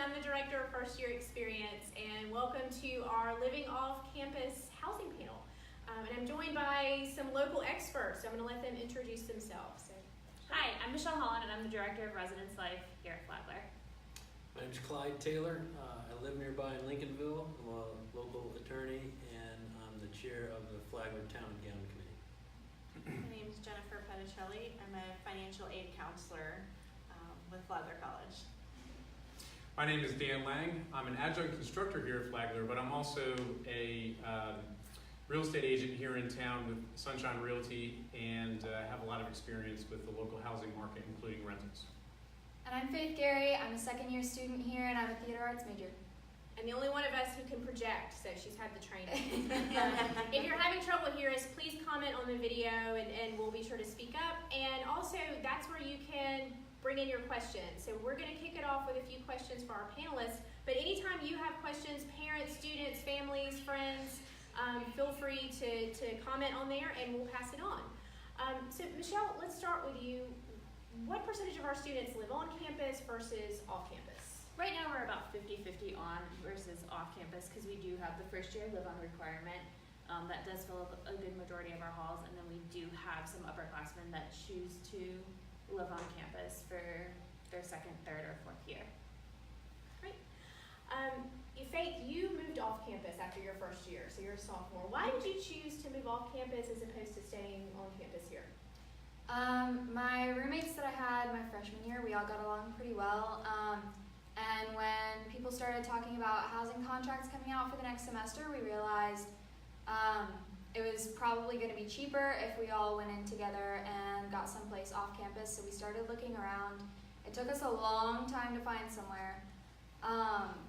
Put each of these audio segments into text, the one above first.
I'm the Director of First Year Experience, and welcome to our Living Off Campus Housing Panel. And I'm joined by some local experts, so I'm going to let them introduce themselves. So. Hi, I'm Michelle Holland, and I'm the Director of Residence Life here at Flagler. My name's Clyde Taylor. I live nearby in Lincolnville. I'm a local attorney, and I'm the chair of the Flagler Town and Gown Committee. My name is Jennifer Petticelli. I'm a financial aid counselor with Flagler College. My name is Dan Lang. I'm an adjunct instructor here at Flagler, but I'm also a real estate agent here in town with Sunshine Realty, and have a lot of experience with the local housing market, including rentals. And I'm Faith Gary. I'm a second-year student here, and I'm a theater arts major. And the only one of us who can project, so she's had the training. If you're having trouble hearing us, please comment on the video, and we'll be sure to speak up. And also, that's where you can bring in your questions. So we're going to kick it off with a few questions for our panelists. But anytime you have questions, parents, students, families, friends, feel free to comment on there, and we'll pass it on. So Michelle, let's start with you. What percentage of our students live on campus versus off campus? Right now we're about 50-50 on versus off campus because we do have the first year live-on requirement. That does fill up a good majority of our halls, and then we do have some upperclassmen that choose to live on campus for their second, third, or fourth year. Great. Faith, you moved off campus after your first year, so you're a sophomore. Why did you choose to move off campus as opposed to staying on campus here? My roommates that I had my freshman year, we all got along pretty well. And when people started talking about housing contracts coming out for the next semester, we realized it was probably going to be cheaper if we all went in together and got someplace off campus. So we started looking around. It took us a long time to find somewhere.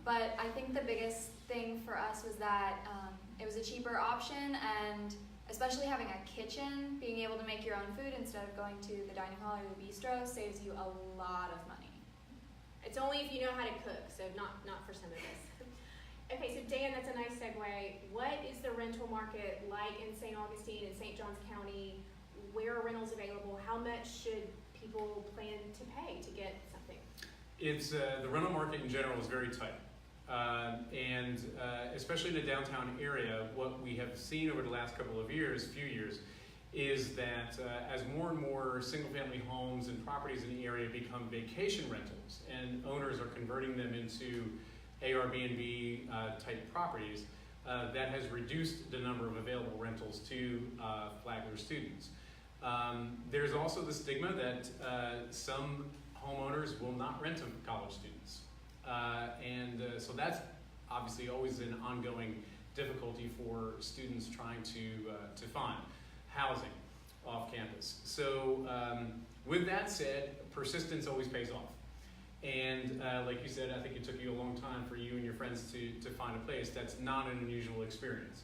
But I think the biggest thing for us was that it was a cheaper option, and especially having a kitchen, being able to make your own food instead of going to the dining hall or the bistro saves you a lot of money. It's only if you know how to cook, so not for some of us. Okay, so Dan, that's a nice segue. What is the rental market like in St. Augustine and St. Johns County? Where are rentals available? How much should people plan to pay to get something? It's the rental market in general is very tight, and especially in the downtown area, what we have seen over the last few years, is that as more and more single-family homes and properties in the area become vacation rentals, and owners are converting them into Airbnb type properties, that has reduced the number of available rentals to Flagler students. There's also the stigma that some homeowners will not rent to college students. So that's obviously always an ongoing difficulty for students trying to find housing off campus. So with that said, persistence always pays off. And like you said, I think it took you a long time for you and your friends to find a place. That's not an unusual experience.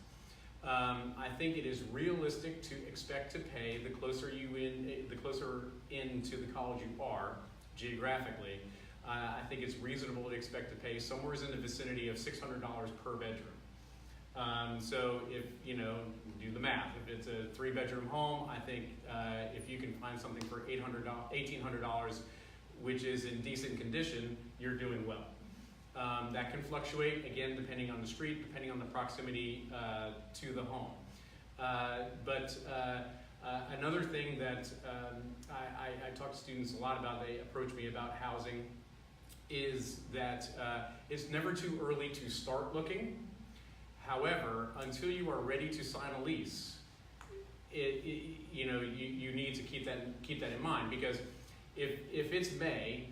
I think it is realistic to expect to pay the closer into the college you are geographically. I think it's reasonable to expect to pay somewhere in the vicinity of $600 per bedroom. So if you do the math, if it's a 3-bedroom home, I think if you can find something for $1,800, which is in decent condition, you're doing well. That can fluctuate, again, depending on the street, depending on the proximity to the home. But another thing that I talk to students a lot about, they approach me about housing, is that it's never too early to start looking. However, until you are ready to sign a lease, you need to keep that in mind, because if it's May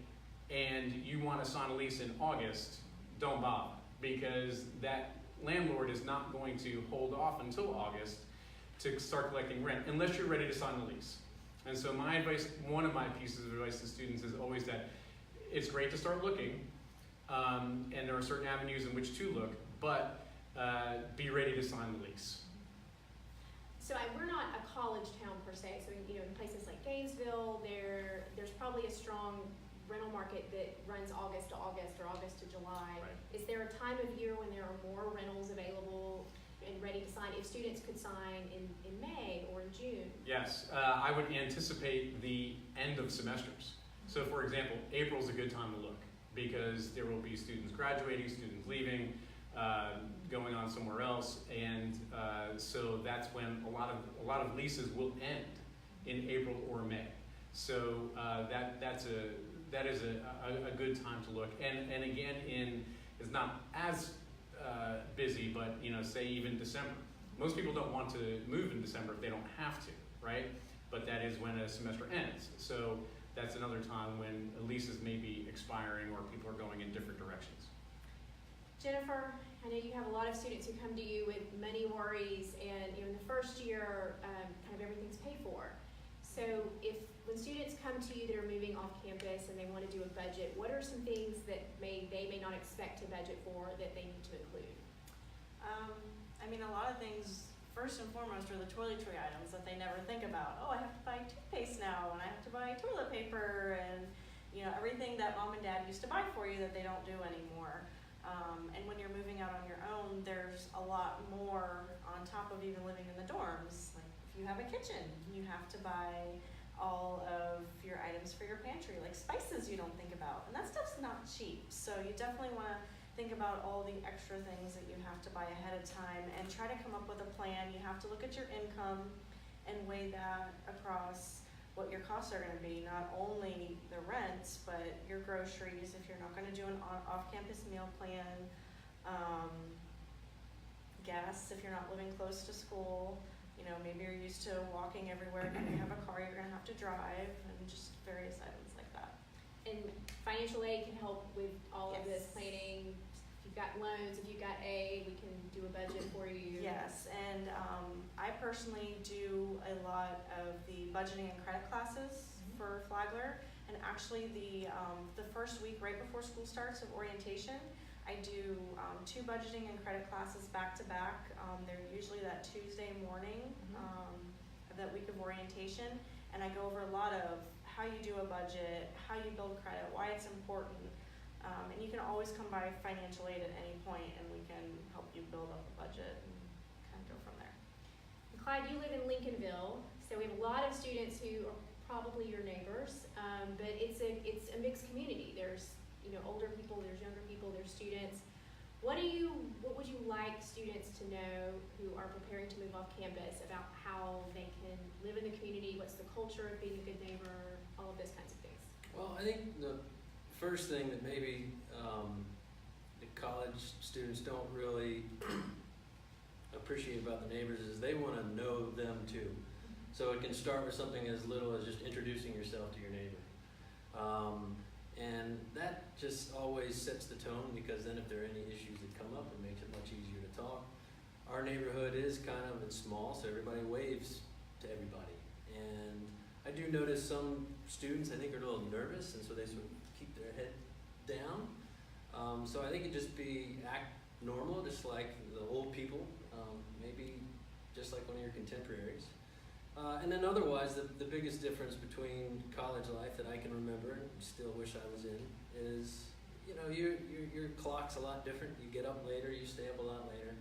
and you want to sign a lease in August, don't bother, because that landlord is not going to hold off until August to start collecting rent unless you're ready to sign the lease. And so my advice, one of my pieces of advice to students is always that it's great to start looking, and there are certain avenues in which to look, but be ready to sign the lease. So we're not a college town per se. So in places like Gainesville, there's probably a strong rental market that runs August to August or August to July. Right. Is there a time of year when there are more rentals available and ready to sign? If students could sign in May or in June? Yes, I would anticipate the end of semesters. So for example, April's a good time to look. because there will be students graduating, students leaving, going on somewhere else, and so that's when a lot of leases will end in April or May. So that is a good time to look. And again, is not as busy, but say even December. Most people don't want to move in December if they don't have to, right? But that is when a semester ends. So that's another time when leases may be expiring or people are going in different directions. Jennifer, I know you have a lot of students who come to you with money worries, and in the first year, kind of everything's paid for. So when students come to you that are moving off campus and they want to do a budget, what are some things that they may not expect to budget for that they need to include? A lot of things, first and foremost, are the toiletry items that they never think about. Oh, I have to buy toothpaste now, and I have to buy toilet paper, and everything that mom and dad used to buy for you that they don't do anymore. And when you're moving out on your own, there's a lot more on top of even living in the dorms. Like if you have a kitchen, you have to buy all of your items for your pantry, like spices you don't think about. And that stuff's not cheap. So you definitely want to think about all the extra things that you have to buy ahead of time and try to come up with a plan. You have to look at your income and weigh that across what your costs are going to be, not only the rent, but your groceries if you're not going to do an off-campus meal plan, gas if you're not living close to school. Maybe you're used to walking everywhere, and you have a car you're going to have to drive, and just various items like that. And financial aid can help with all of this Yes. planning. If you've got loans, if you've got aid, we can do a budget for you. Yes, and I personally do a lot of the budgeting and credit classes for Flagler, and actually the first week right before school starts of orientation, I do 2 budgeting and credit classes back to back. They're usually that Tuesday morning of that week of orientation, and I go over a lot of how you do a budget, how you build credit, why it's important, and you can always come by financial aid at any point, and we can help you build up a budget and kind of go from there. And Clyde, you live in Lincolnville, so we have a lot of students who are probably your neighbors, but it's a mixed community. There's older people, there's younger people, there's students. What would you like students to know who are preparing to move off campus about how they can live in the community? What's the culture of being a good neighbor? All of those kinds of things. Well, I think the first thing that maybe the college students don't really appreciate about the neighbors is they want to know them too. So it can start with something as little as just introducing yourself to your neighbor. And that just always sets the tone, because then if there are any issues that come up, it makes it much easier to talk. Our neighborhood is it's small, so everybody waves to everybody. And I do notice some students, I think, are a little nervous, and so they sort of keep their head down. So I think it just act normal, just like the old people, maybe just like one of your contemporaries. And then otherwise, the biggest difference between college life that I can remember and still wish I was in is, your clock's a lot different. You get up later, you stay up a lot later.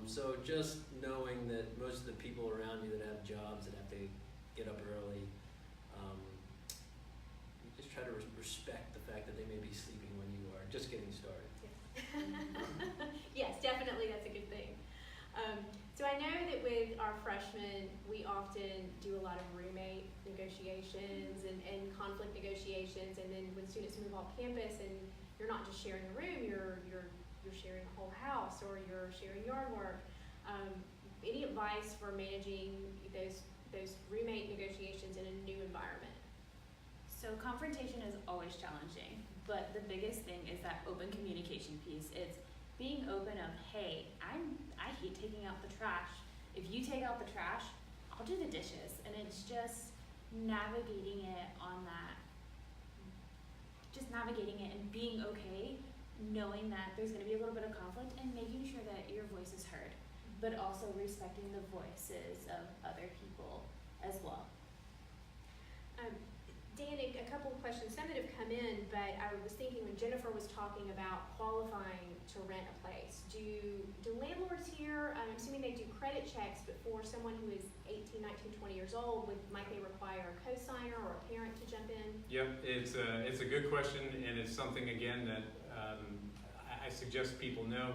So just knowing that most of the people around you that have jobs that have to get up early, you just try to respect the fact that they may be sleeping when you are just getting started. Yes, definitely, that's a good thing. So I know that with our freshmen, we often do a lot of roommate negotiations and conflict negotiations, and then when students move off campus and you're not just sharing a room, you're sharing a whole house, or you're sharing yard work. Any advice for managing those roommate negotiations in a new environment? So confrontation is always challenging, but the biggest thing is that open communication piece. It's being open of, hey, I hate taking out the trash. If you take out the trash, I'll do the dishes. And it's just navigating it on that, just navigating it and being okay, knowing that there's gonna be a little bit of conflict and making sure that your voice is heard, but also respecting the voices of other people as well. Dan, a couple of questions, some that have come in, but I was thinking when Jennifer was talking about qualifying to rent a place. Do landlords here, I'm assuming they do credit checks, but for someone who is 18, 19, 20 years old, might they require a co-signer or a parent to jump in? Yep, it's a good question, and it's something, again, that I suggest people know,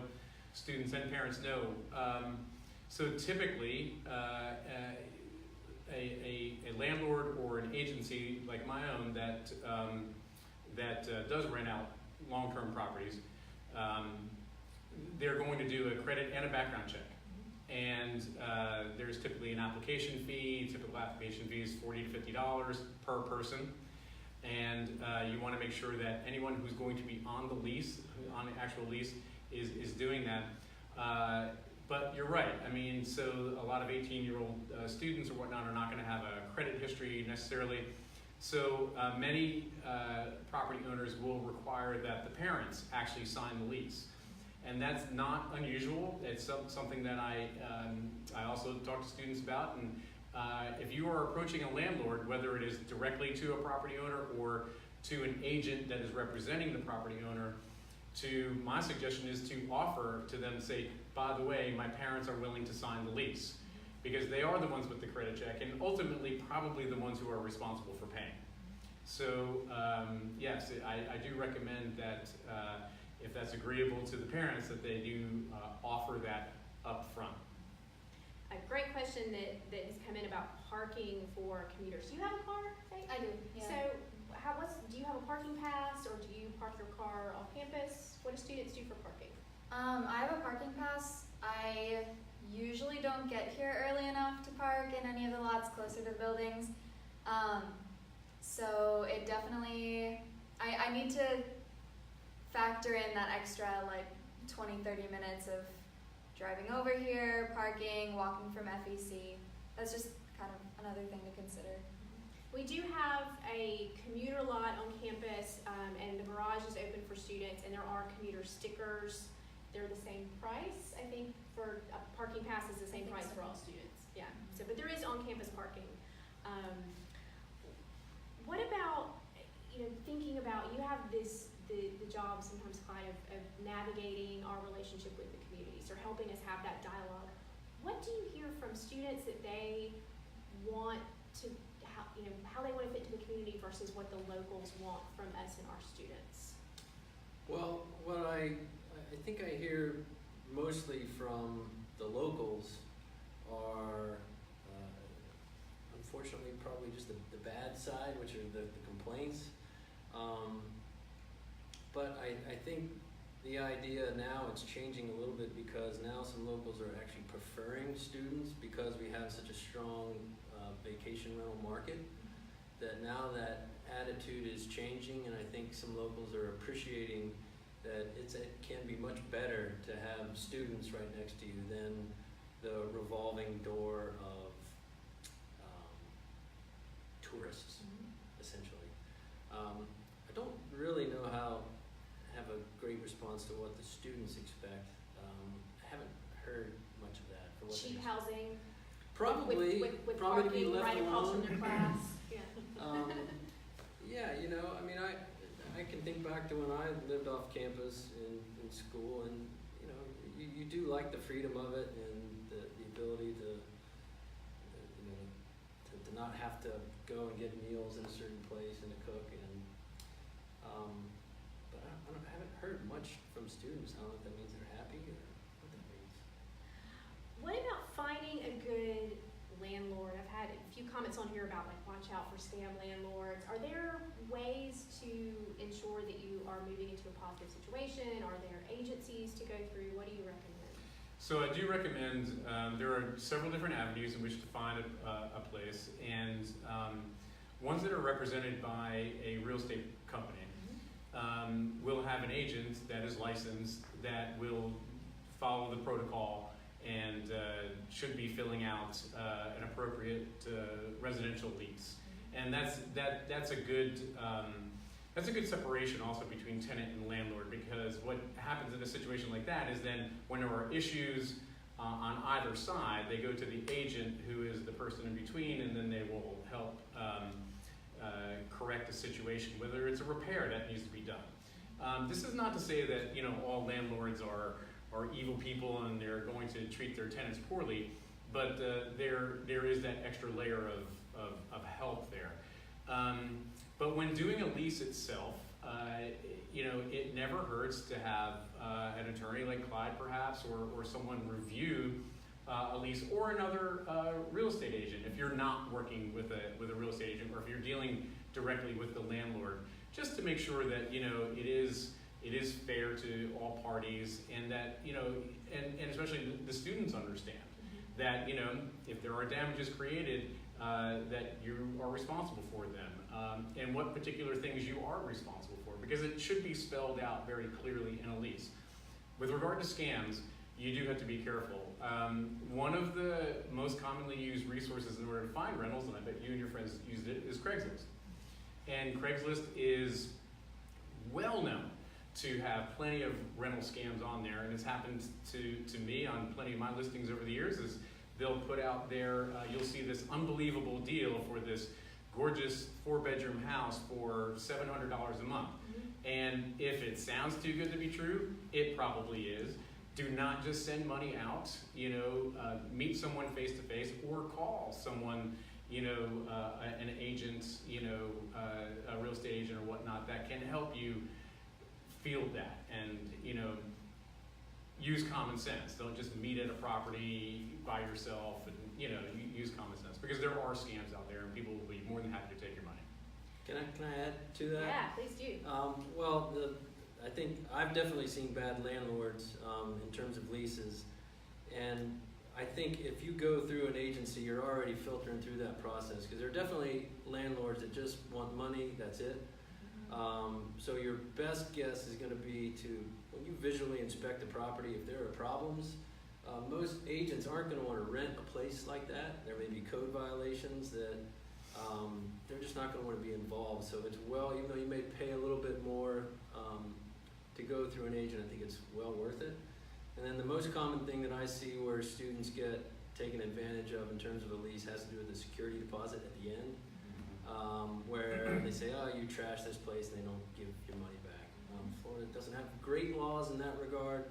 students and parents know. So typically, a landlord or an agency like my own that does rent out long-term properties, they're going to do a credit and a background check. And there's typically an application fee. Typical application fee is $40 to $50 per person. And you want to make sure that anyone who's going to be on the lease, on the actual lease, is doing that. But you're right. I mean, so a lot of 18-year-old students or whatnot are not going to have a credit history necessarily. So many property owners will require that the parents actually sign the lease. And that's not unusual. It's something that I also talk to students about. And if you are approaching a landlord, whether it is directly to a property owner or to an agent that is representing the property owner, my suggestion is to offer to them, say, by the way, my parents are willing to sign the lease, because they are the ones with the credit check and ultimately probably the ones who are responsible for paying. So yes, I do recommend that if that's agreeable to the parents, that they do offer that up front. A great question that has come in about parking for commuters. Do you have a car, Faith? I do, yeah. So do you have a parking pass, or do you park your car off campus? What do students do for parking? I have a parking pass. I usually don't get here early enough to park in any of the lots closer to the buildings. So it definitely, I need to factor in that extra like 20, 30 minutes of driving over here, parking, walking from FEC. That's just kind of another thing to consider. We do have a commuter lot on campus, and the garage is open for students, and there are commuter stickers. They're the same price, I think, for a parking pass is the same price for all students. Yeah. So, but there is on-campus parking. What about, thinking about, you have the job sometimes, Clyde, of navigating our relationship with the communities, or helping us have that dialogue. What do you hear from students that they want to, how they want to fit into the community versus what the locals want from us and our students? Well, what I think I hear mostly from the locals are, unfortunately, probably just the bad side, which are the complaints. But I think the idea now, it's changing a little bit, because now some locals are actually preferring students because we have such a strong vacation rental market, that now that attitude is changing, and I think some locals are appreciating that it can be much better to have students right next to you than the revolving door of tourists, essentially. I don't really know have a great response to what the students expect. I haven't heard much of that. For what Cheap housing. Probably, with probably to be parking left right across from alone. their class. Yeah. Yeah, I mean, I can think back to when I lived off campus in school, and you do like the freedom of it and the ability to not have to go and get meals in a certain place and to cook, and but I haven't heard much from students. I don't know if that means they're happy or what that means. What about finding a good landlord? I've had a few comments on here about watch out for scam landlords. Are there ways to ensure that you are moving into a positive situation? Are there agencies to go through? What do you recommend? So I do recommend, there are several different avenues in which to find a place, and ones that are represented by a real estate company will have an agent that is licensed, that will follow the protocol and should be filling out an appropriate residential lease. And that's a good separation also between tenant and landlord, because what happens in a situation like that is then when there are issues on either side, they go to the agent, who is the person in between, and then they will help correct the situation, whether it's a repair that needs to be done. This is not to say that, you know, all landlords are evil people and they're going to treat their tenants poorly, but there is that extra layer of help there. But when doing a lease itself, you know, it never hurts to have an attorney like Clyde perhaps, or someone review a lease, or another real estate agent if you're not working with a real estate agent, or if you're dealing directly with the landlord, just to make sure that, you know, it is fair to all parties, and that, you know, and especially the students understand that, you know, if there are damages created, that you are responsible for them, and what particular things you are responsible for, because it should be spelled out very clearly in a lease. With regard to scams, you do have to be careful. One of the most commonly used resources in order to find rentals, and I bet you and your friends used it, is Craigslist. And Craigslist is well known to have plenty of rental scams on there, and it's happened to me on plenty of my listings over the years. Is they'll put out there, you'll see this unbelievable deal for this gorgeous 4-bedroom house for $700 a month. And if it sounds too good to be true, it probably is. Do not just send money out, you know, meet someone face to face, or call someone, you know, an agent, you know, a real estate agent or whatnot that can help you field that, and, you know, use common sense. Don't just meet at a property by yourself, and, you know, use common sense, because there are scams out there and people will be more than happy to take your money. Can I add to that? Yeah, please do. Well, I think I've definitely seen bad landlords in terms of leases, and I think if you go through an agency, you're already filtering through that process, because there are definitely landlords that just want money, that's it. So your best guess is going to be to, when you visually inspect the property, if there are problems, most agents aren't going to want to rent a place like that. There may be code violations that they're just not going to want to be involved. So it's even though you may pay a little bit more to go through an agent, I think it's well worth it. And then the most common thing that I see where students get taken advantage of in terms of a lease has to do with the security deposit at the end, where they say, oh, you trashed this place, and they don't give your money back. Florida doesn't have great laws in that regard,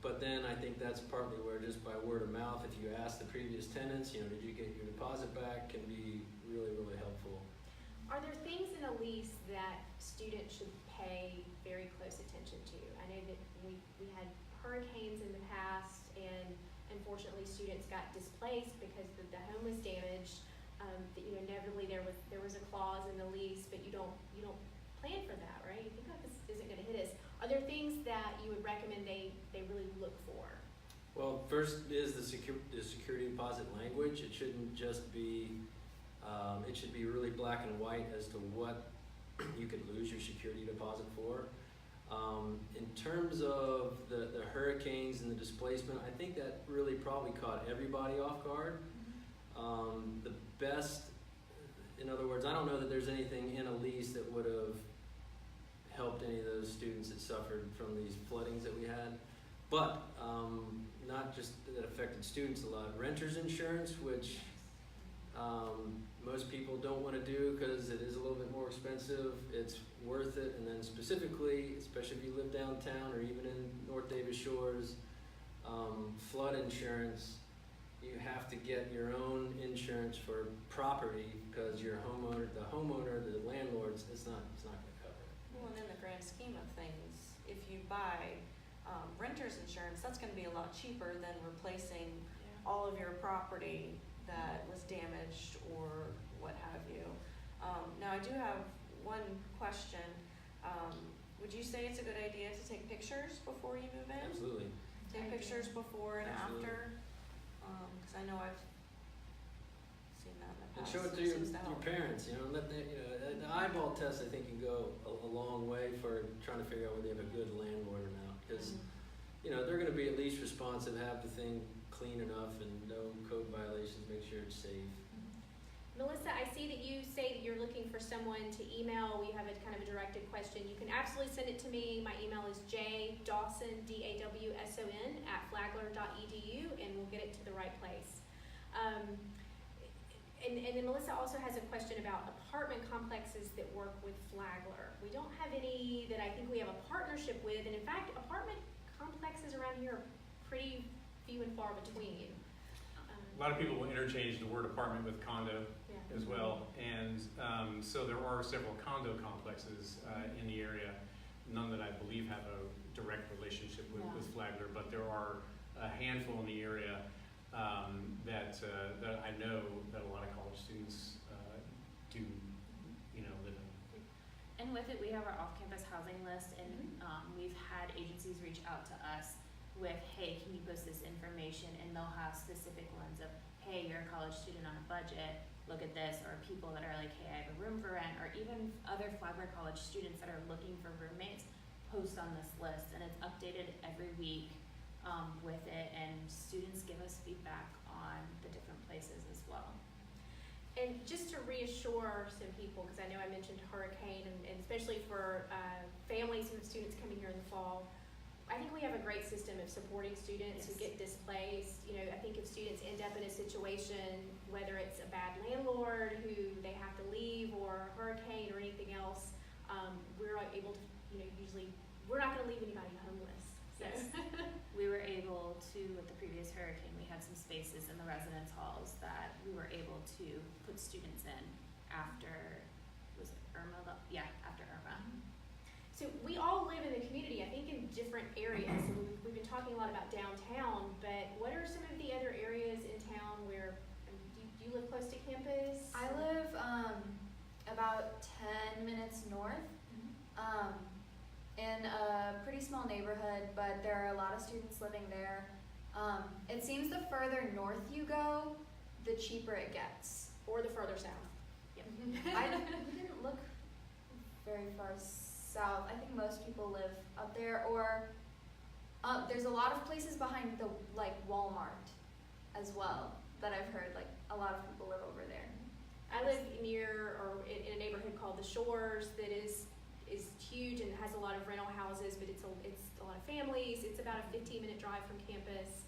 but then I think that's partly where, just by word of mouth, if you ask the previous tenants, you know, did you get your deposit back, can be really, really helpful. Are there things in a lease that students should pay very close attention to? I know that we had hurricanes in the past, and unfortunately students got displaced because the home was damaged. That, you know, inevitably there was a clause in the lease, but you don't plan for that, right? You think, oh, this isn't going to hit us. Are there things that you would recommend they really look for? Well, first is the security deposit language. It shouldn't just be, it should be really black and white as to what you could lose your security deposit for. In terms of the hurricanes and the displacement, I think that really probably caught everybody off guard. The best, in other words, I don't know that there's anything in a lease that would have helped any of those students that suffered from these floodings that we had. But not just that affected students a lot. Renters insurance, which most people don't want to do because it is a little bit more expensive. It's worth it. And then specifically, especially if you live downtown or even in North Davis Shores, flood insurance, you have to get your own insurance for property, because your homeowner, the landlords, it's not going to cover it. Well, and in the grand scheme of things, if you buy renter's insurance, that's going to be a lot cheaper than replacing all of your property that was damaged or what have you. Now, I do have one question. Would you say it's a good idea to take pictures before you move in? Absolutely. Take pictures before and Absolutely. after? Because I know I've seen that in the And past. show it to your parents, you know, let they, you know, the eyeball test, I think, can go a long way for trying to figure out whether they have a good landlord or not. Because, you know, they're going to be at least responsive, have the thing clean enough and no code violations, make sure it's safe. Melissa, I see that you say that you're looking for someone to email. We have a kind of a directed question. You can absolutely send it to me. My email is jdawson, DAWSON, @flagler.edu, and we'll get it to the right place. And then Melissa also has a question about apartment complexes that work with Flagler. We don't have any that I think we have a partnership with, and in fact, apartment complexes around here are pretty few and far between. A lot of people will interchange the word apartment with condo Yeah. as well, and so there are several condo complexes in the area. None that I believe have a direct relationship with Flagler, but there are a handful in the area that I know that a lot of college students do, live in. And with it, we have our off-campus housing list, and we've had agencies reach out to us with, hey, can you post this information? And they'll have specific ones of, hey, you're a college student on a budget, look at this, or people that are like, hey, I have a room for rent, or even other Flagler College students that are looking for roommates post on this list, and it's updated every week with it, and students give us feedback on the different places as well. And just to reassure some people, because I know I mentioned hurricane, and especially for families who have students coming here in the fall, I think we have a great system of supporting students who get displaced. I think if students end up in a situation, whether it's a bad landlord who they have to leave, or a hurricane or anything else, we're able to, usually, we're not gonna leave anybody homeless. So. Yes. We were able to, with the previous hurricane, we had some spaces in the residence halls that we were able to put students in after, was it Irma? After Irma. So we all live in the community, I think in different areas. And we've been talking a lot about downtown, but what are some of the other areas in town where, do you live close to campus? I live about 10 minutes north, in a pretty small neighborhood, but there are a lot of students living there. It seems the further north you go, the cheaper it gets. Or the further south. Yep. We didn't look very far south. I think most people live up there, or there's a lot of places behind the Walmart as well that I've heard. A lot of people live over there. I live near, or in a neighborhood called the Shores that is huge and has a lot of rental houses, but it's a lot of families. It's about a 15-minute drive from campus.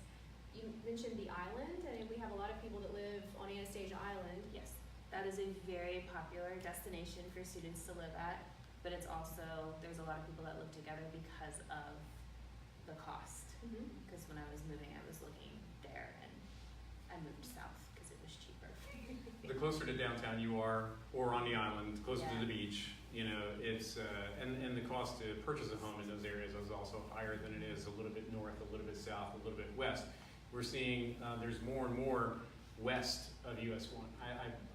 You mentioned the island, and we have a lot of people that live on Anastasia Island. Yes, that is a very popular destination for students to live at, but it's also, there's a lot of people that live together because of the cost. Because when I was moving, I was looking there, and I moved south because it was cheaper. The closer to downtown you are, or on the island, closer to the beach, it's and the cost to purchase a home in those areas is also higher than it is a little bit north, a little bit south, a little bit west. We're seeing there's more and more west of US 1.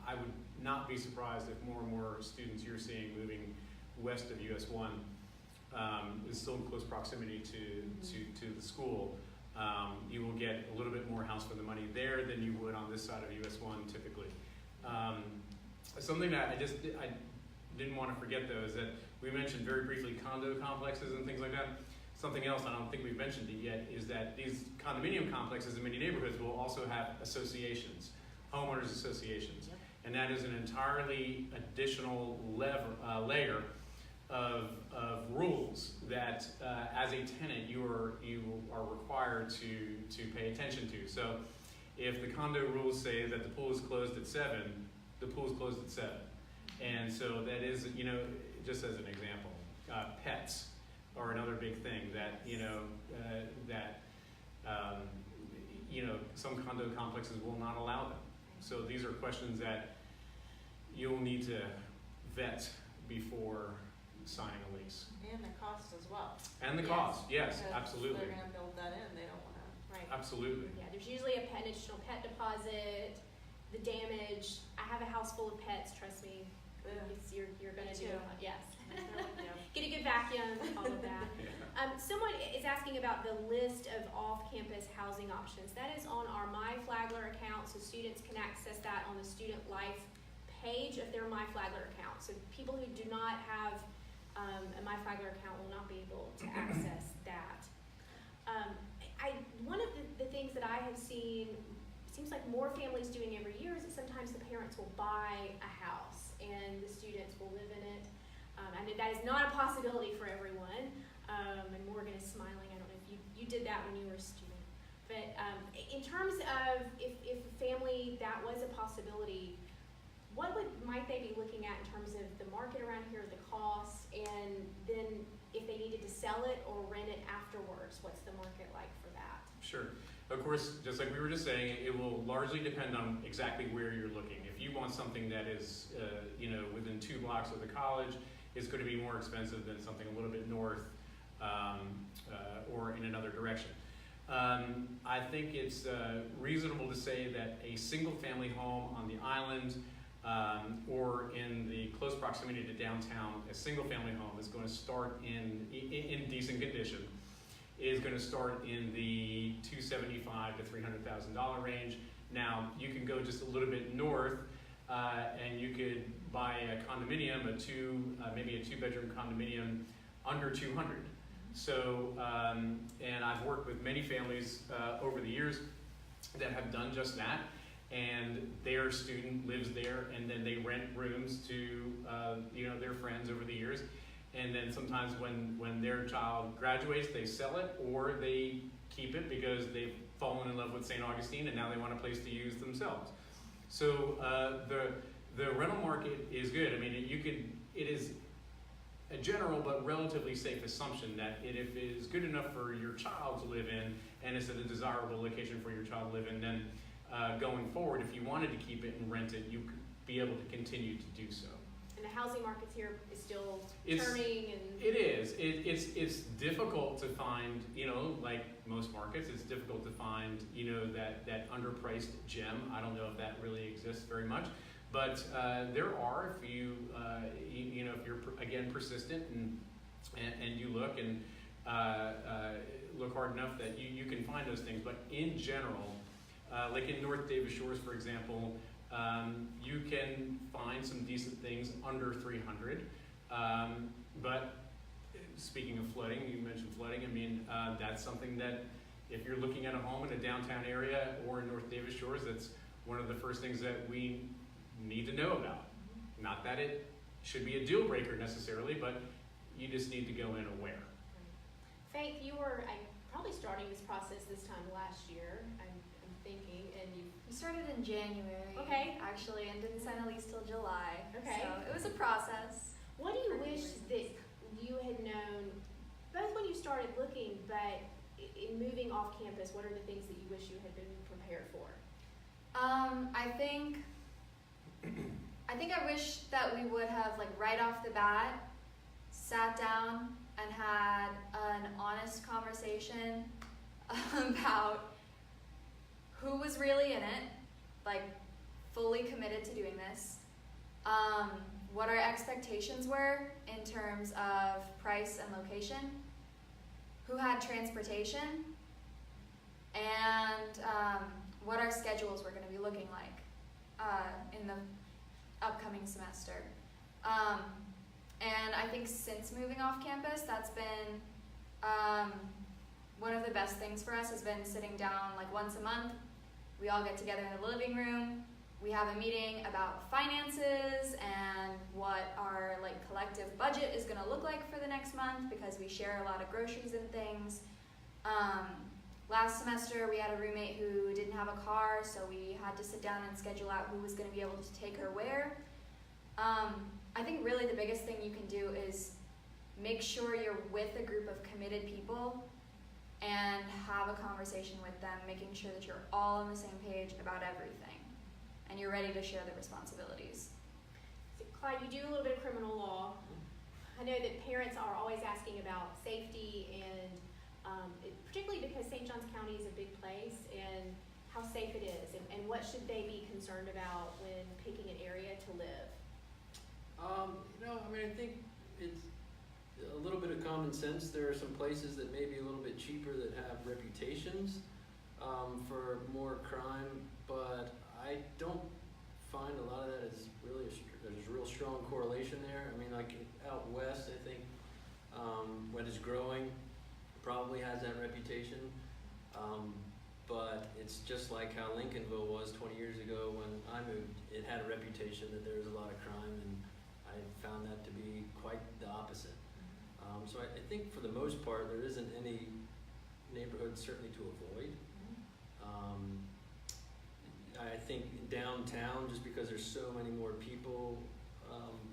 I would not be surprised if more and more students you're seeing moving west of US 1 is still in close proximity to the school. You will get a little bit more house for the money there than you would on this side of US 1 typically. Something that I didn't want to forget though is that we mentioned very briefly condo complexes and things like that. Something else, I don't think we've mentioned it yet, is that these condominium complexes in many neighborhoods will also have associations, homeowners associations. Yep. And that is an entirely additional layer of rules that as a tenant you are required to pay attention to. So if the condo rules say that the pool is closed at 7, the pool is closed at 7. And so that is, just as an example, pets are another big thing that, some condo complexes will not allow them. So these are questions that you'll need to vet before signing a lease. And the cost as well. And the Yes. cost, yes, Because absolutely. they're gonna build that in, they don't wanna. Right. Absolutely. Yeah, there's usually an additional pet deposit, the damage. I have a house full of pets, trust me. You're gonna do it. Yes. Get a good vacuum, all of that. Someone is asking about the list of off-campus housing options. That is on our My Flagler account, so students can access that on the student life page of their My Flagler account. So people who do not have a My Flagler account will not be able to access that. One of the things that I have seen, seems like more families doing every year, is that sometimes the parents will buy a house and the students will live in it. I know that is not a possibility for everyone. And Morgan is smiling. I don't know if you did that when you were a student. But in terms of if a family that was a possibility, terms of the market around here, the cost, and then if they needed to sell it or rent it afterwards, what's the market like for that? Sure. Of course, just like we were just saying, it will largely depend on exactly where you're looking. If you want something that is, within 2 blocks of the college, it's going to be more expensive than something a little bit north or in another direction. I think it's reasonable to say that a single-family home on the island or in the close proximity to downtown, a single-family home is going to start in decent condition, is going to start in the $275,000 to $300,000 range. Now, you can go just a little bit north, and you could buy a condominium, maybe a 2-bedroom condominium under 200. So, and I've worked with many families over the years that have done just that, and their student lives there, and then they rent rooms to their friends over the years. And then sometimes when their child graduates, they sell it, or they keep it because they've fallen in love with St. Augustine and now they want a place to use themselves. So the rental market is good. I mean, it is a general but relatively safe assumption that if it is good enough for your child to live in and it's at a desirable location for your child to live in, then going forward, if you wanted to keep it and rent it, you could be able to continue to do so. And the housing markets here is still It's- turning and... It is. It's difficult to find, like most markets, it's difficult to find, that underpriced gem. I don't know if that really exists very much, but there are, if you, if you're, again, persistent and you look and look hard enough that you can find those things. But in general, like in North Davis Shores, for example, you can find some decent things under 300. But speaking of flooding, you mentioned flooding. I mean, that's something that if you're looking at a home in a downtown area or in North Davis Shores, that's one of the first things that we need to know about. Not that it should be a deal breaker necessarily, but you just need to go in aware. Faith, you were probably starting this process this time last year, I'm thinking, and you... We started in January, Okay. actually, and didn't sign a lease till July. Okay. So it was a process. What do you For wish reasons. that you had known, both when you started looking, but in moving off campus, what are the things that you wish you had been prepared for? I think I wish that we would have, like, right off the bat, sat down and had an honest conversation about who was really in it, like, fully committed to doing this, what our expectations were in terms of price and location, who had transportation, and what our schedules were going to be looking like in the upcoming semester. And I think since moving off campus, that's been one of the best things for us has been sitting down like once a month. We all get together in the living room. We have a meeting about finances and what our like collective budget is going to look like for the next month because we share a lot of groceries and things. Last semester we had a roommate who didn't have a car, so we had to sit down and schedule out who was going to be able to take her where. I think really the biggest thing you can do is make sure you're with a group of committed people and have a conversation with them, making sure that you're all on the same page about everything and you're ready to share the responsibilities. So, Clyde, you do a little bit of criminal law. I know that parents are always asking about safety and particularly because St. Johns County is a big place and how safe it is and what should they be concerned about when picking an area to live? I think it's a little bit of common sense. There are some places that may be a little bit cheaper that have reputations for more crime, but I don't find a lot of that is really there's a real strong correlation there. I mean, like out west, I think what is growing probably has that reputation, but it's just like how Lincolnville was 20 years ago when I moved. It had a reputation that there was a lot of crime, and I found that to be quite the opposite. So I think for the most part, there isn't any neighborhood certainly to avoid. I think downtown, just because there's so many more people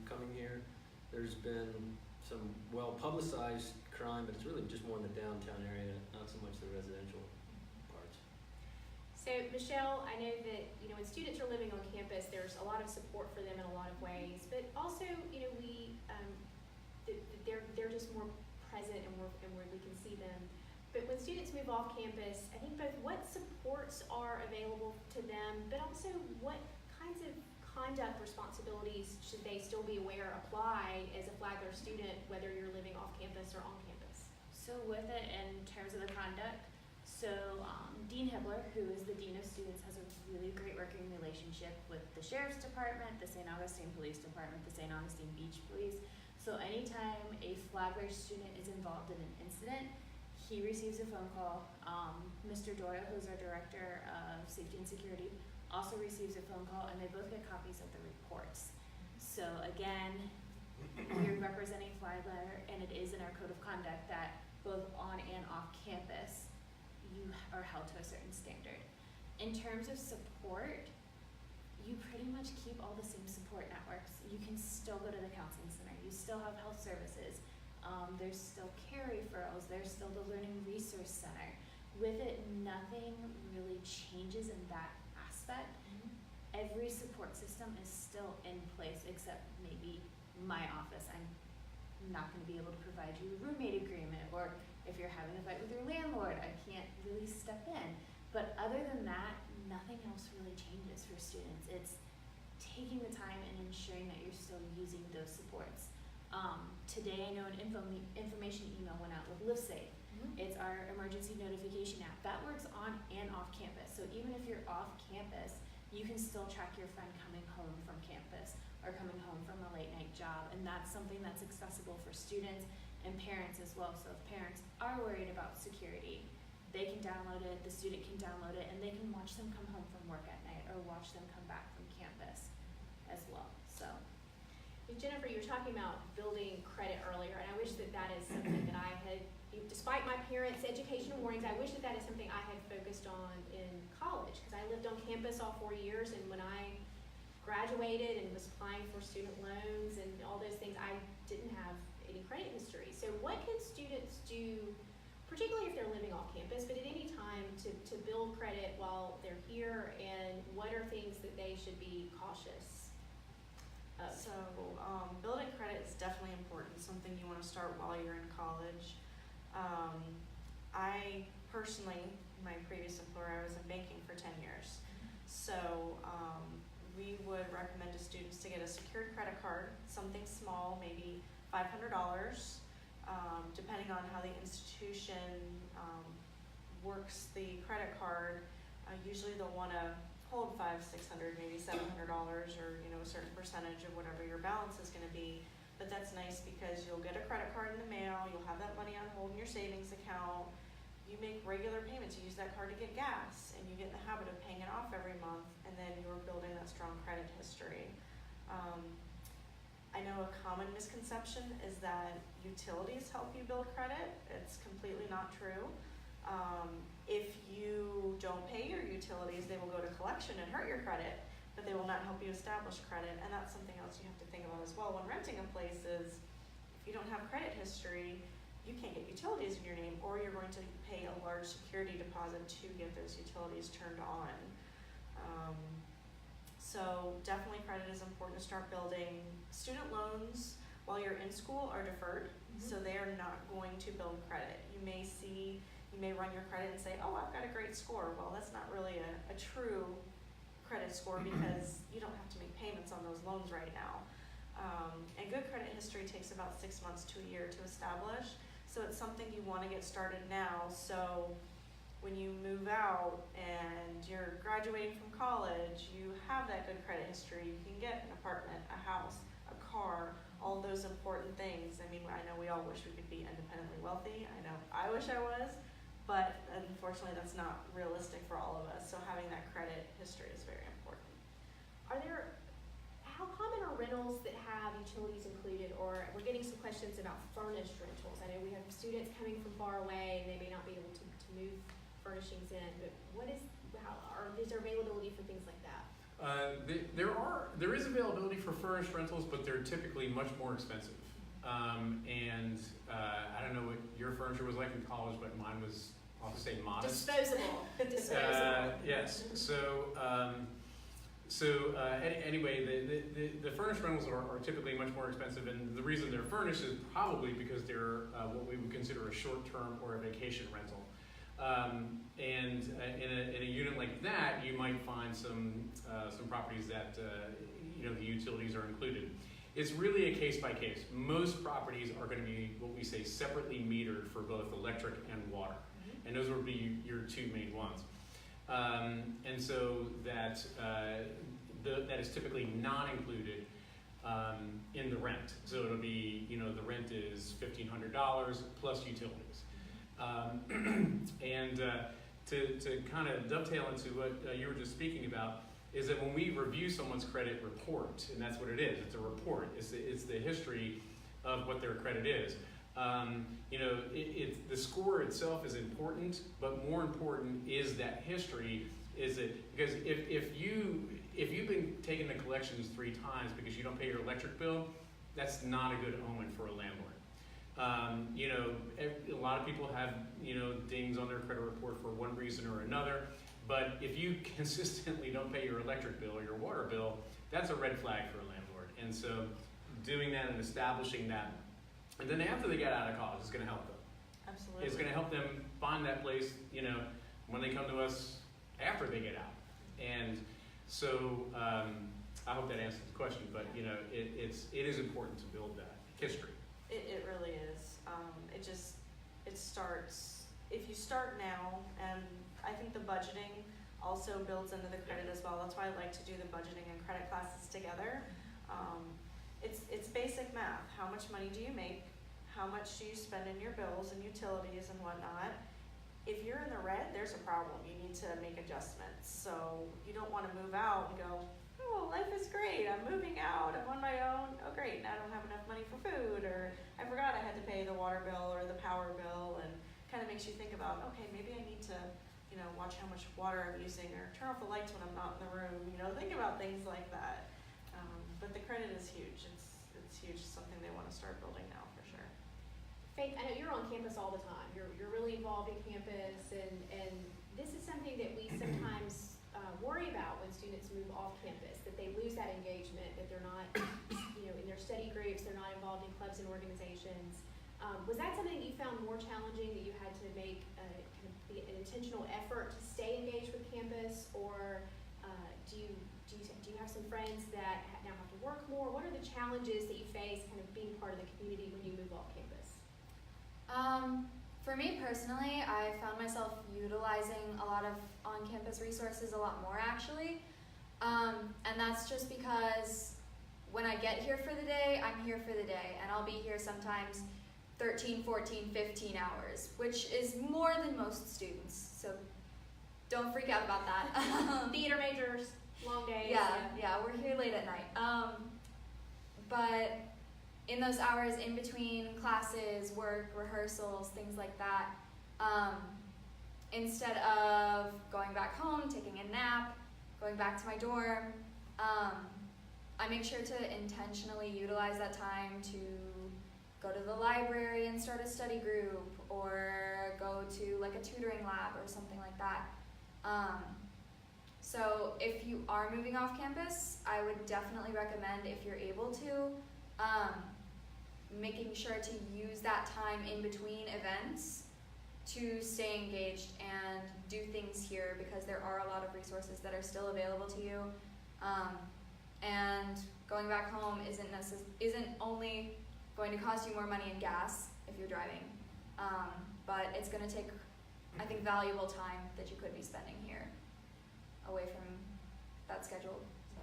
coming some well-publicized crime, but it's really just more in the downtown area, not so much the residential parts. So Michelle, I know that, when students are living on campus, there's a lot of support for them in a lot of ways, but also, they're just more present and where we can see them. But when students move off campus, I think both what supports are available to them, but also what kinds of conduct responsibilities should they still be aware apply as a Flagler student, whether you're living off campus or on campus? So with it, in terms of the conduct, Dean Hibbler, who is the Dean of Students, has a really great working relationship with the Sheriff's Department, the St. Augustine Police Department, the St. Augustine Beach Police. So anytime a Flagler student is involved in an incident, he receives a phone call. Mr. Doyle, who's our Director of Safety and Security, also receives a phone call, and they both get copies of the reports. So again, we're representing Flagler, and it is in our code of conduct that both on and off campus, you are held to a certain standard. In terms of support, you pretty much keep all the same support networks. You can still go to the counseling center. You still have health services. There's still care referrals. There's still the Learning Resource Center. With it, nothing really changes in that aspect. Every support system is still in place, except maybe my office. I'm not going to be able to provide you a roommate agreement, or if you're having a fight with your landlord, I can't really step in. But other than that, nothing else really changes for students. It's taking the time and ensuring that you're still using those supports. Today, I know an information email went out with LiveSafe. It's our emergency notification app. That works on and off campus. So even if you're off campus, you can still track your friend coming home from campus or coming home from a late night job. And that's something that's accessible for students and parents as well. So if parents are worried about security, they can download it, the student can download it, and they can watch them come home from work at night or watch them come back from campus as well. So, Jennifer, you were talking about building credit earlier, and I wish that is something that I had, despite my parents' educational warnings, I wish that is something I had focused on in college, because I lived on campus all 4 years, and when I graduated and was applying for student loans and all those things, I didn't have any credit history. So what can students do, particularly if they're living off campus, but at any time, to build credit while they're here, and what are things that they should be cautious of? So building credit is definitely important, something you want to start while you're in college. I personally, my previous employer, I was in banking for 10 years. So we would recommend to students to get a secured credit card, something small, maybe $500, depending on how the institution works the credit card. Usually they'll want to hold $500, $600, maybe $700, or a certain percentage of whatever your balance is going to be. But that's nice because you'll get a credit card in the mail, you'll have that money on hold in your savings account, you make regular payments, you use that card to get gas, and you get in the habit of paying it off every month, and then you're building that strong credit history. I know a common misconception is that utilities help you build credit. It's completely not true. If you don't pay your utilities, they will go to collection and hurt your credit, but they will not help you establish credit, and that's something else you have to think about as well when renting a place. Is if you don't have credit history, you can't get utilities in your name, or you're going to pay a large security deposit to get those utilities turned on. So definitely credit is important to start building. Student loans while you're in school are deferred, so they are not going to build credit. You may run your credit and say, oh, I've got a great score. Well, that's not really a true credit score because you don't have to make payments on those loans right now. And good credit history takes about 6 months to a year to establish. So it's something you want to get started now. So when you move out and you're graduating from college, you have that good credit history. You can get an apartment, a house, a car, all those important things. I mean, I know we all wish we could be independently wealthy. I know I wish I was, but unfortunately that's not realistic for all of us. So having that credit history is very important. How common are rentals that have utilities included, or we're getting some questions about furnished rentals? I know we have students coming from far away and they may not be able to move furnishings in, but is there availability for things like that? There is availability for furnished rentals, but they're typically much more expensive. And I don't know what your furniture was like in college, but mine was, I'll say, modest. Disposable. Disposable. Yes. Anyway, the furnished rentals are typically much more expensive, and the reason they're furnished is probably because they're what we would consider a short-term or a vacation rental. And in a unit like that, you might find some properties that the utilities are included. It's really a case by case. Most properties are going to be what we say separately metered for both electric and water, and those would be your two main ones. And so that is typically not included in the rent. So it'll be, the rent is $1,500 plus utilities. And to kind of dovetail into what you were just speaking about, is that when we review someone's credit report, and that's what it is, it's a report, it's the history of what their credit is. The score itself is important, but more important is that history. Because if you've been taking the collections 3 times because you don't pay your electric bill, that's not a good omen for a landlord. A lot of people have dings on their credit report for one reason or another, but if you consistently don't pay your electric bill or your water bill, that's a red flag for a landlord. And so doing that and establishing that, and then after they get out of college, it's going to help them. Absolutely. It's going to help them find that place, when they come to us after they get out. And so I hope that answers the question, but it is important to build that history. It really is. It starts, if you start now, and I think the budgeting also builds into the credit as well. That's why I like to do the budgeting and credit classes together. It's basic math. How much money do you make? How much do you spend in your bills and utilities and whatnot? If you're in the red, there's a problem. You need to make adjustments. So you don't want to move out and go, oh, life is great. I'm moving out. I'm on my own. Oh, great. Now I don't have enough money for food, or I forgot I had to pay the water bill or the power bill, and kind of makes you think about, okay, maybe I need to, watch how much water I'm using, or turn off the lights when I'm not in the room. Think about things like that. But the credit is huge. It's huge. It's something they want to start building now for sure. Faith, I know you're on campus all the time. You're really involved in campus, and this is something that we sometimes worry about when students move off campus, that they lose that engagement, that they're not, in their study groups, they're not involved in clubs and organizations. Was that something that you found more challenging, that you had to make kind of an intentional effort to stay engaged with campus, or do you have some friends that now have to work more? What are the challenges that you face kind of being part of the community when you move off campus? For me personally, I found myself utilizing a lot of on-campus resources a lot more actually. And that's just because when I get here for the day, I'm here for the day, and I'll be here sometimes 13, 14, 15 hours, which is more than most students, so don't freak out about that. Theater majors, long days. Yeah, we're here late at night. But in those hours in between classes, work, rehearsals, things like that, instead of going back home, taking a nap, going back to my dorm, I make sure to intentionally utilize that time to go to the library and start a study group, or go to like a tutoring lab or something like that. So if you are moving off campus, I would definitely recommend, if you're able to, making sure to use that time in between events to stay engaged and do things here, because there are a lot of resources that are still available to you. And going back home isn't only going to cost you more money in gas if you're driving, but it's going to take, I think, valuable time that you could be spending here away from that schedule. So.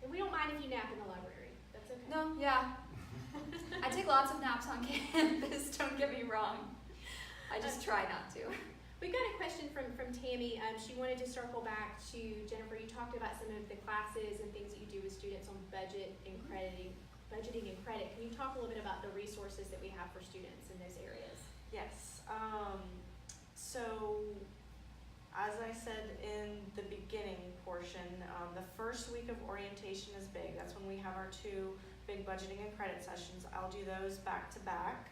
And we don't mind if you nap in the library. That's okay. No, yeah. I take lots of naps on campus, don't get me wrong. I just try not to. We got a question from Tammy. She wanted to circle back to Jennifer. You talked about some of the classes and things that you do with students on budgeting and credit. Can you talk a little bit about the resources that we have for students in those areas? Yes. So, as I said in the beginning portion, the first week of orientation is big. That's when we have our 2 big budgeting and credit sessions. I'll do those back to back.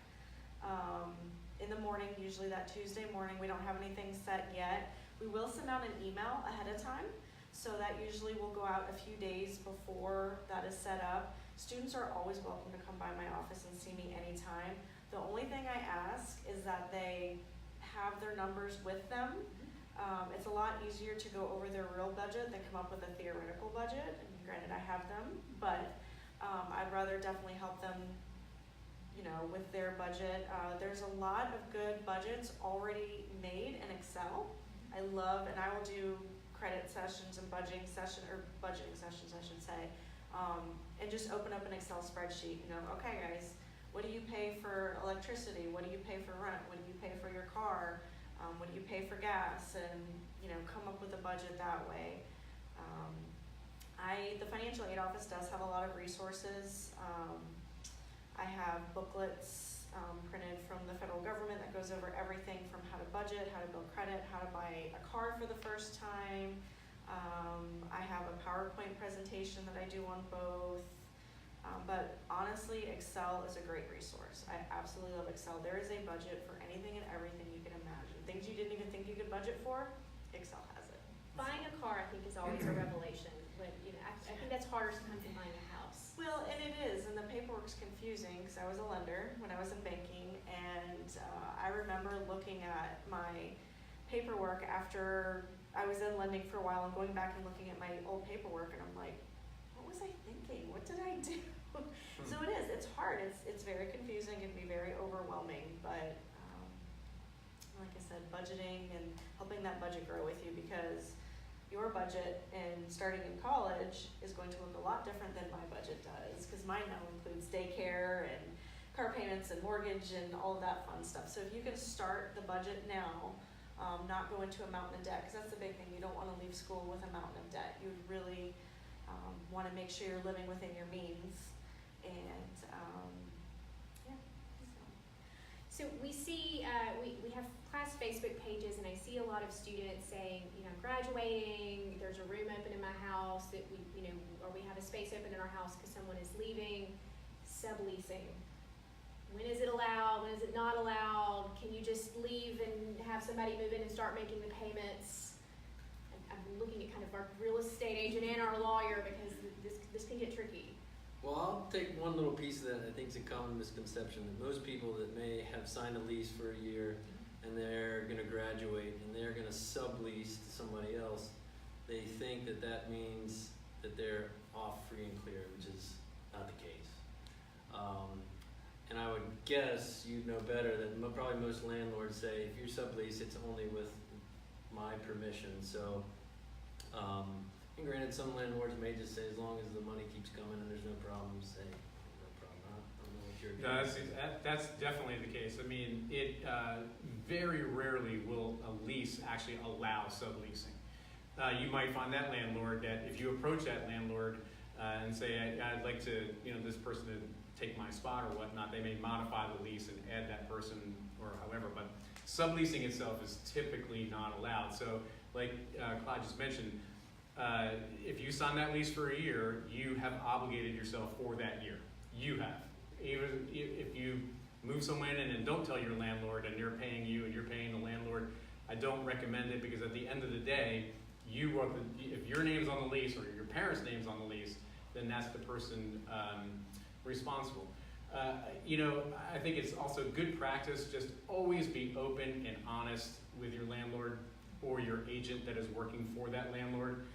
In the morning, usually that Tuesday morning, we don't have anything set yet. We will send out an email ahead of time, so that usually will go out a few days before that is set up. Students are always welcome to come by my office and see me anytime. The only thing I ask is that they have their numbers with them. It's a lot easier to go over their real budget than come up with a theoretical budget. And granted, I have them, but I'd rather definitely help them, you know, with their budget. There's a lot of good budgets already made in Excel. I love, and I will do credit sessions and budgeting sessions, I should say, and just open up an Excel spreadsheet. You know, okay, guys, what do you pay for electricity? What do you pay for rent? What do you pay for your car? What do you pay for gas? And, you know, come up with a budget that way. The financial aid office does have a lot of resources. I have booklets printed from the federal government that goes over everything from how to budget, how to build credit, how to buy a car for the first time. I have a PowerPoint presentation that I do on both. But honestly, Excel is a great resource. I absolutely love Excel. There is a budget for anything and everything you can imagine. Things you didn't even think you could budget for, Excel has it. Buying a car, I think, is always a revelation. But you know, I think that's harder sometimes than buying a house. Well, and it is, and the paperwork's confusing because I was a lender when I was in banking, and I remember looking at my paperwork after I was in lending for a while and going back and looking at my old paperwork, and I'm like, what was I thinking? What did I do? So it is. It's hard. It's very confusing. It can be very overwhelming. But like I said, budgeting and helping that budget grow with you, because your budget and starting in college is going to look a lot different than my budget does, because mine now includes daycare and car payments and mortgage and all of that fun stuff. So if you can start the budget now, not go into a mountain of debt, because that's the big thing. You don't want to leave school with a mountain of debt. You really want to make sure you're living within your means. And yeah. So we see, we have class Facebook pages, and I see a lot of students saying, you know, graduating, there's a room open in my house that we, you know, or we have a space open in our house because someone is leaving. Subleasing. When is it allowed? When is it not allowed? Can you just leave and have somebody move in and start making the payments? I'm looking at kind of our real estate agent and our lawyer, because this can get tricky. Well, I'll take one little piece of that. I think it's a common misconception that most people that may have signed a lease for a year and they're going to graduate and they're going to sublease to somebody else, they think that that means that they're off free and clear, which is not the case. And I would guess you'd know better that probably most landlords say if you sublease, it's only with my permission. So, and granted, some landlords may just say as long as the money keeps coming and there's no problems, say no problem. I don't know what you're doing. No, that's definitely the case. I mean, it very rarely will a lease actually allow subleasing. You might find that landlord that if you approach that landlord and say, I'd like to, you know, this person to take my spot or whatnot, they may modify the lease and add that person or however, but subleasing itself is typically not allowed. So like Claude just mentioned, if you sign that lease for a year, you have obligated yourself for that year. You have. Even if you move someone in and don't tell your landlord and they're paying you and you're paying the landlord, I don't recommend it, because at the end of the day, if your name's on the lease or your parents' name's on the lease, then that's the person responsible. You know, I think it's also good practice, just always be open and honest with your landlord or your agent that is working for that landlord,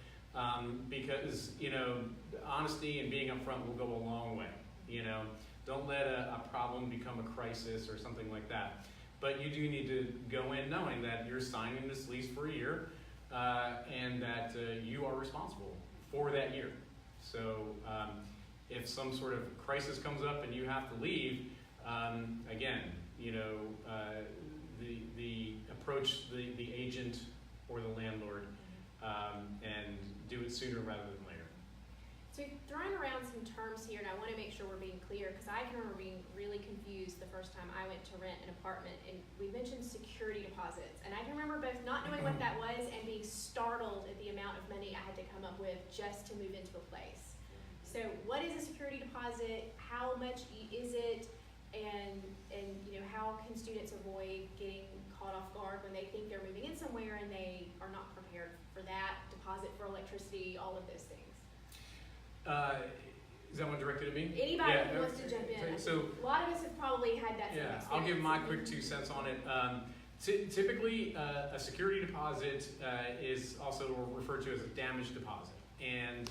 because, you know, honesty and being upfront will go a long way. You know, don't let a problem become a crisis or something like that. But you do need to go in knowing that you're signing this lease for a year, and that you are responsible for that year. So if some sort of crisis comes up and you have to leave, again, you know, the approach the agent or the landlord, and do it sooner rather than later. So you're throwing around some terms here, and I want to make sure we're being clear, because I can remember being really confused the first time I went to rent an apartment, and we mentioned security deposits, and I can remember both not knowing what that was and being startled at the amount of money I had to come up with just to move into a place. So what is a security deposit? How much is it? And you know, how can students avoid getting caught off guard when they think they're moving in somewhere and they are not prepared for that deposit for electricity, all of those things. Is that one directed at me? Anybody Yeah, who wants to jump in. So, A lot of us have probably had that same yeah, experience. I'll give my quick 2 cents on it. Typically, a security deposit is also referred to as a damage deposit. And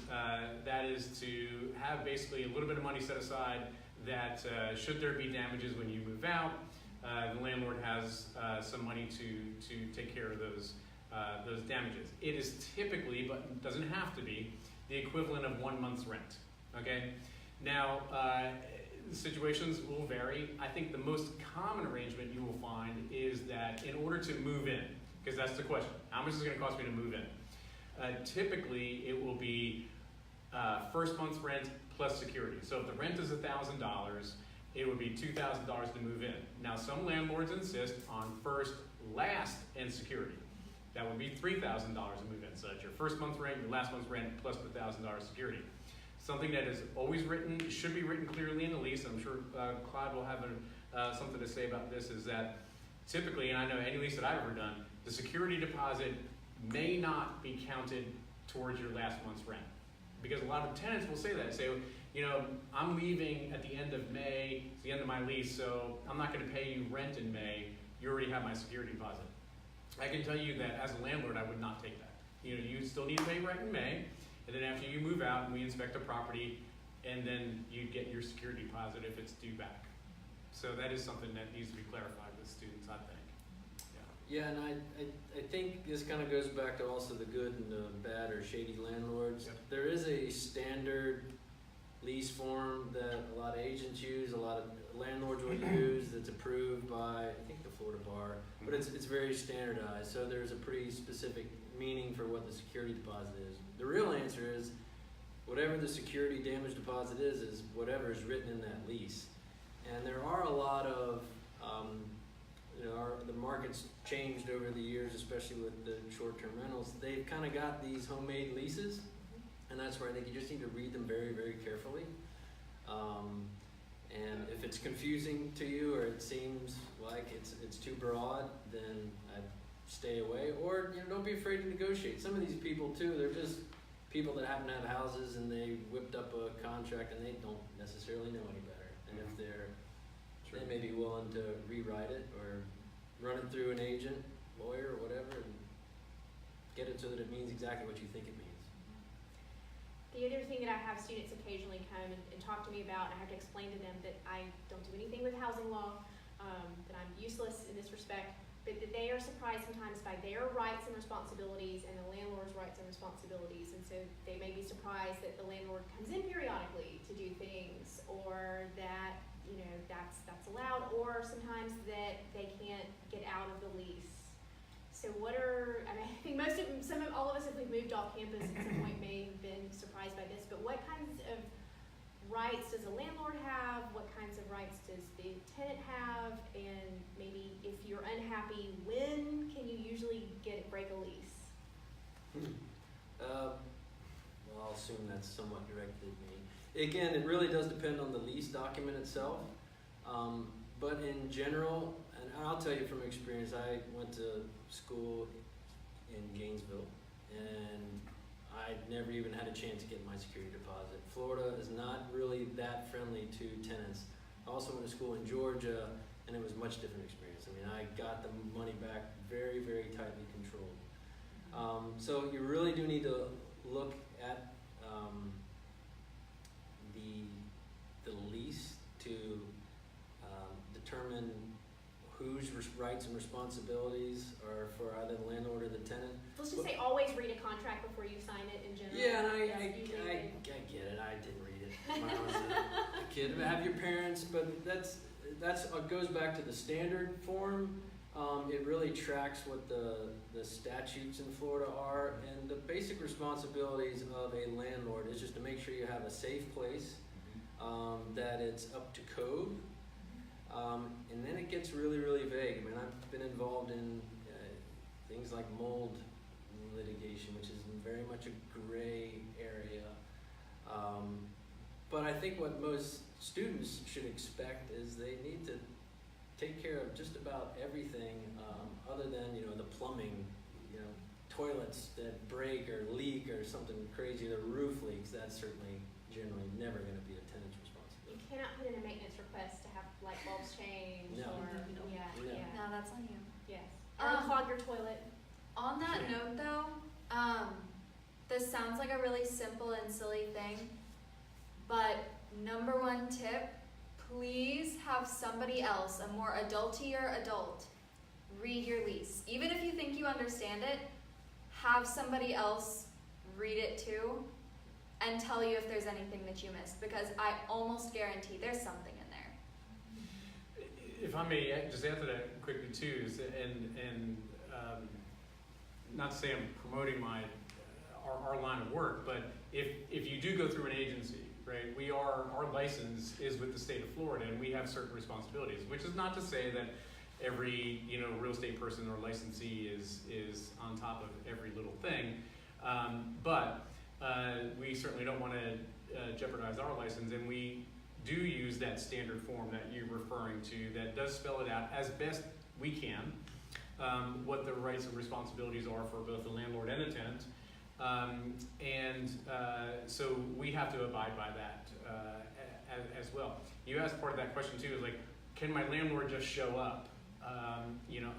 that is to have basically a little bit of money set aside that should there be damages when you move out, the landlord has some money to take care of those damages. It is typically, but doesn't have to be, the equivalent of 1 month's rent. Okay? Now, situations will vary. I think the most common arrangement you will find is that in order to move in, because that's the question, how much is it going to cost me to move in? Typically, it will be first month's rent plus security. So if the rent is $1,000, it would be $2,000 to move in. Now, some landlords insist on first, last, and security. That would be $3,000 to move in. So that's your first month's rent, your last month's rent, plus the $1,000 security. Something that is always written, should be written clearly in the lease. I'm sure Clyde will have something to say about this, is that typically, and I know any lease that I've ever done, the security deposit may not be counted towards your last month's rent. Because a lot of tenants will say that, say, you know, I'm leaving at the end of May, it's the end of my lease, so I'm not gonna pay you rent in May, you already have my security deposit. I can tell you that as a landlord, I would not take that. You know, you still need to pay rent in May, and then after you move out and we inspect the property, and then you get your security deposit if it's due back. So that is something that needs to be clarified with students, I think. Yeah, and I think this kind of goes back to also the good and the bad or shady landlords. Yep. There is a standard lease form that a lot of agents use, a lot of landlords will use, that's approved by, I think, the Florida Bar, but it's very standardized, so there's a pretty specific meaning for what the security deposit is. The real answer is, whatever the security damage deposit is whatever is written in that lease. And there are a lot of, the market's changed over the years, especially with the short-term rentals. They've kind of got these homemade leases, and that's where I think you just need to read them very, very carefully. And if it's confusing to you or it seems like it's too broad, then I'd stay away. Or don't be afraid to negotiate. Some of these people too, they're just people that happen to have houses and they whipped up a contract and they don't necessarily know any better. And if they may be willing to rewrite it or run it through an agent, lawyer, or whatever, and get it so that it means exactly what you think it means. The other thing that I have students occasionally come and talk to me about, and I have to explain to them that I don't do anything with housing law, that I'm useless in this respect, but that they are surprised sometimes by their rights and responsibilities and the landlord's rights and responsibilities. And so they may be surprised that the landlord comes in periodically to do things, or that that's allowed, or sometimes that they can't get out of the lease. So I think all of us, if we've moved off campus at some point, may have been surprised by this, but what kinds of rights does a landlord have? What kinds of rights does the tenant have? And maybe if you're unhappy, when can you usually break a lease? Well, I'll assume that's somewhat directed at me. Again, it really does depend on the lease document itself. But in general, and I'll tell you from experience, I went to school in Gainesville, and I never even had a chance to get my security deposit. Florida is not really that friendly to tenants. I also went to school in Georgia, and it was a much different experience. I mean, I got the money back very, very tightly controlled. So you really do need to look at the lease to determine whose rights and responsibilities are for either the landlord or the tenant. Let's just say always read a contract before you sign it in general. Yeah, and I Usually get it. I didn't read it when I was a kid. Have your parents, but that's goes back to the standard form. It really tracks what the statutes in Florida are, and the basic responsibilities of a landlord is just to make sure you have a safe place, that it's up to code, and then it gets really, really vague. I mean, I've been involved in things like mold litigation, which is very much a gray area. But I think what most students should expect is they need to take care of just about everything, other than, the plumbing, toilets that break or leak or something crazy, the roof leaks. That's certainly generally never going to be a tenant's You responsibility. cannot put in a maintenance request to have light bulbs changed No. or, No. yeah. No, that's on you. Yes. Or Um, clog your toilet. On that note though, this sounds like a really simple and silly thing, but number one tip, please have somebody else, a more adultier adult, read your lease. Even if you think you understand it, have somebody else read it too and tell you if there's anything that you missed, because I almost guarantee there's something in there. If I may just add to that quickly too, and not to say I'm promoting our line of work, but if you do go through an agency, right, our license is with the state of Florida, and we have certain responsibilities, which is not to say that every real estate person or licensee is on top of every little thing, but we certainly don't want to jeopardize our license, and we do use that standard form that you're referring to that does spell it out as best we can, what the rights and responsibilities are for both the landlord and the tenant, and so we have to abide by that as well. You asked part of that question too, is like, can my landlord just show up,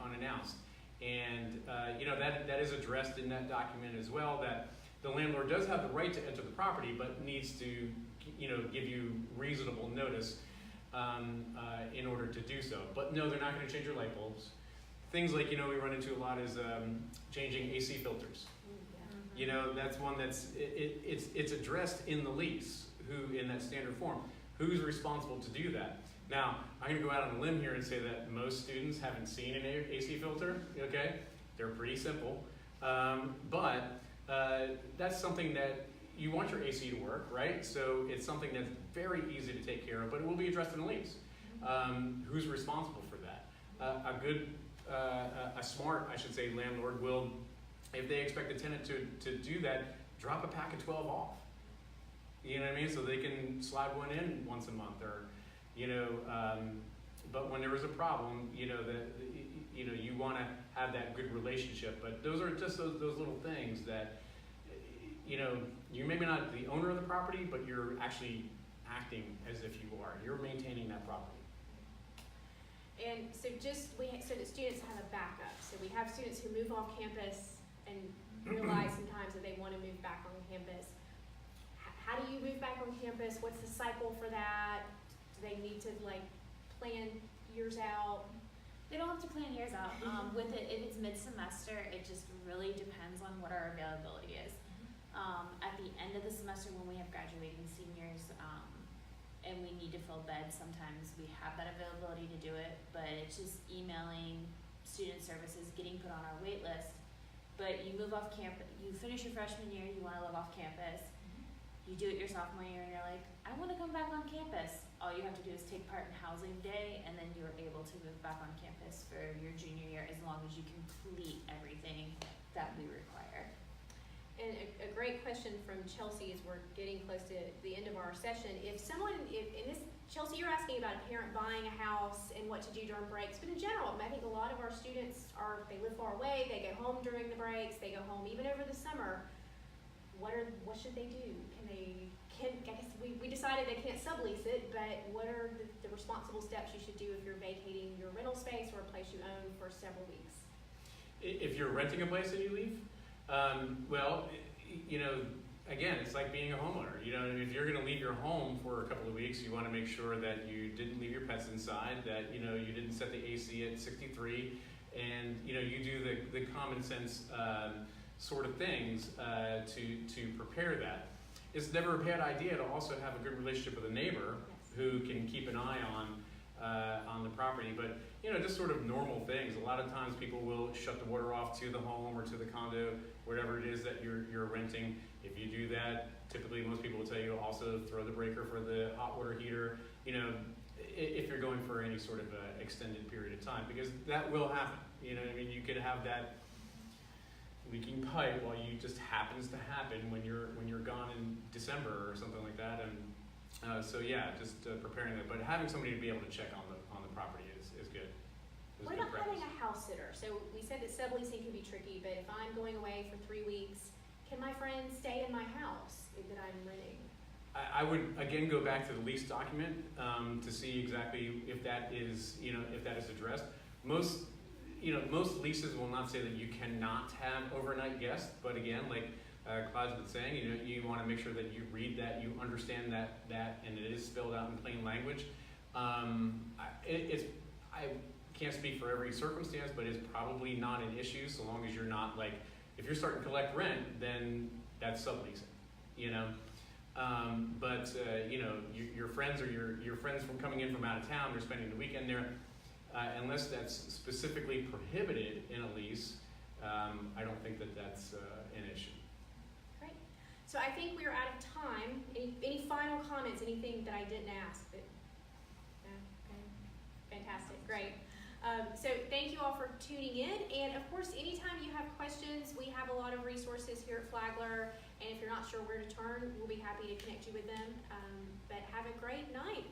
unannounced? And that is addressed in that document as well, that the landlord does have the right to enter the property, but needs to give you reasonable notice in order to do so. But no, they're not going to change your light bulbs. Things like we run into a lot is changing AC filters. That's one that's it's addressed in the lease, who in that standard form, who's responsible to do that. Now, I'm going to go out on a limb here and say that most students haven't seen an AC filter, okay? They're pretty simple. But that's something that you want your AC to work, right? So it's something that's very easy to take care of, but it will be addressed in the lease. Who's responsible for that? A smart, I should say, landlord will, if they expect the tenant to do that, drop a pack of 12 off. You know what I mean? So they can slide one in once a month, or but when there is a problem, you want to have that good relationship. But those are just those little things that, you're maybe not the owner of the property, but you're actually acting as if you are. You're maintaining that property. And so so that students have a backup. So we have students who move off campus and realize sometimes that they want to move back on campus. How do you move back on campus? What's the cycle for that? Do they need to plan years out? They don't have to plan years out. With it, if it's mid-semester, it just really depends on what our availability is. At the end of the semester, when we have graduating seniors, and we need to fill beds, sometimes we have that availability to do it, but it's just emailing student services, getting put on our wait list. But you move off campus, you finish your freshman year, you want to live off campus, you do it your sophomore year, and you're like, I want to come back on campus. All you have to do is take part in housing day, and then you're able to move back on campus for your junior year as long as you complete everything that we require. And a great question from Chelsea as we're getting close to the end of our session. If Chelsea, you're asking about a parent buying a house and what to do during breaks, but in general, I think a lot of our students they live far away, they go home during the breaks, they go home even over the summer. What should they do? I guess we decided they can't sublease it, but what are the responsible steps you should do if you're vacating your rental space or a place you own for several weeks? If you're renting a place and you leave, again, it's like being a homeowner. If you're going to leave your home for a couple of weeks, you want to make sure that you didn't leave your pets inside, that you didn't set the AC at 63, and you do the common sense sort of things to prepare that. It's never a bad idea to also have a good relationship with a neighbor who can keep an eye on the property, but just sort of normal things. A lot of times people will shut the water off to the home or to the condo, whatever it is that you're renting. If you do that, typically most people will tell you to also throw the breaker for the hot water heater, if you're going for any sort of extended period of time, because that will happen. You could have that leaking pipe while you just happens to happen when you're gone in December or something like that, and So yeah, just preparing that, but having somebody to be able to check on the property is good. What about having a house sitter? So we said that subleasing can be tricky, but if I'm going away for 3 weeks, can my friend stay in my house that I'm renting? I would again go back to the lease document to see exactly if that is, if that is addressed. Most leases will not say that you cannot have overnight guests, but again, like Claude's been saying, you want to make sure that you read that, you understand that, and it is spelled out in plain language. I can't speak for every circumstance, but it's probably not an issue so long as you're not like, if you're starting to collect rent, then that's subleasing, your friends or your friends from coming in from out of town, they're spending the weekend there, unless that's specifically prohibited in a lease, I don't think that that's an issue. Great. So I think we're out of time. Any final comments? Anything that I didn't ask? No? Okay. Fantastic. Great. So thank you all for tuning in, and of course anytime you have questions, we have a lot of resources here at Flagler, and if you're not sure where to turn, we'll be happy to connect you with them. But have a great night.